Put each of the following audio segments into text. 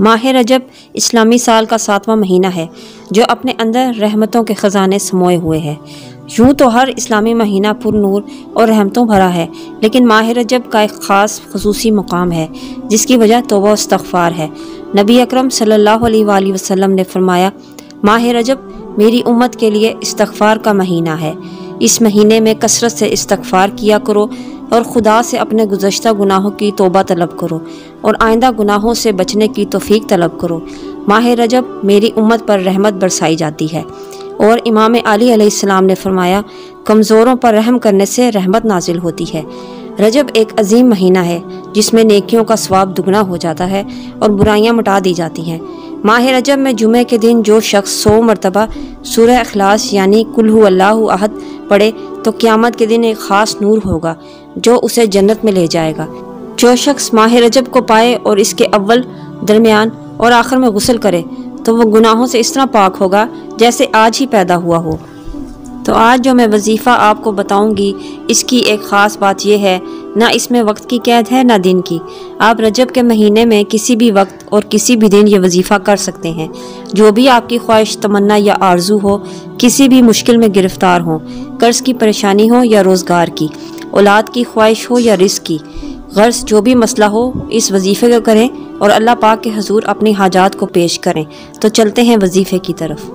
ماہ رجب اسلامی سال کا 7واں مہینہ ہے جو اپنے اندر رحمتوں کے خزانے سموئے ہوئے ہے۔ یوں تو ہر اسلامی مہینہ پر نور اور رحمتوں بھرا ہے، لیکن ماہ رجب کا ایک خاص خصوصی مقام ہے جس کی وجہ توبہ و استغفار ہے۔ نبی اکرم صلی اللہ علیہ وآلہ وسلم نے فرمایا، ماہ رجب میری امت کے لیے استغفار کا مہینہ ہے۔ اس مہینے میں کثرت سے استغفار کیا کرو اور خدا سے اپنے گزشتہ گناہوں کی توبہ طلب کرو اور آئندہ گناہوں سے بچنے کی توفیق طلب کرو۔ ماہ رجب میری امت پر رحمت برسائی جاتی ہے، اور امام علی علیہ السلام نے فرمایا، کمزوروں پر رحم کرنے سے رحمت نازل ہوتی ہے۔ رجب ایک عظیم مہینہ ہے جس میں نیکیوں کا ثواب دگنا ہو جاتا ہے اور برائیاں مٹا دی جاتی ہیں۔ ماہ رجب میں جمعے کے دن جو شخص 100 مرتبہ سورہ اخلاص یعنی قل هو اللہ احد پڑھے تو قیامت کے دن ایک خاص نور ہوگا جو اسے جنت میں لے جائے گا۔ جو شخص ماہ رجب کو پائے اور اس کے اول، درمیان اور آخر میں غسل کرے تو وہ گناہوں سے اس طرح پاک ہوگا جیسے آج ہی پیدا ہوا ہو۔ تو آج جو میں وظیفہ آپ کو بتاؤں گی، اس کی ایک خاص بات یہ ہے، نہ اس میں وقت کی قید ہے نہ دن کی۔ آپ رجب کے مہینے میں کسی بھی وقت اور کسی بھی دن یہ وظیفہ کر سکتے ہیں۔ جو بھی آپ کی خواہش، تمنا یا آرزو ہو، کسی بھی مشکل میں گرفتار ہوں، قرض کی پریشانی ہو یا روزگار کی، اولاد کی خواہش ہو یا رزق کی، غرض جو بھی مسئلہ ہو، اس وظیفے کو کریں اور اللہ پاک کے حضور اپنی حاجات کو پیش کریں۔ تو چلتے ہیں وظیفے کی طرف۔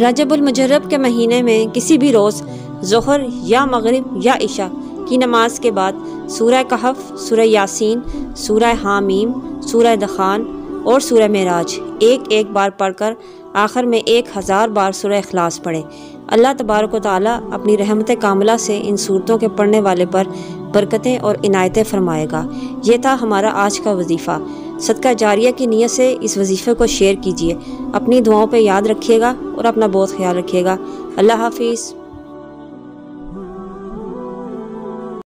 رجب المجرب کے مہینے میں کسی بھی روز ظہر یا مغرب یا عشاء کی نماز کے بعد سورہ کہف، سورہ یاسین، سورہ حامیم، سورہ دخان اور سورہ معراج ایک بار پڑھ کر آخر میں 1000 بار سورہ اخلاص پڑھیں۔ اللہ تبارک و تعالیٰ اپنی رحمت کاملہ سے ان صورتوں کے پڑھنے والے پر برکتیں اور عنایتیں فرمائے گا۔ یہ تھا ہمارا آج کا وظیفہ۔ صدقہ جاریہ کی نیت سے اس وظیفے کو شیئر کیجیے، اپنی دعاؤں پہ یاد رکھیے گا اور اپنا بہت خیال رکھیے گا۔ اللہ حافظ۔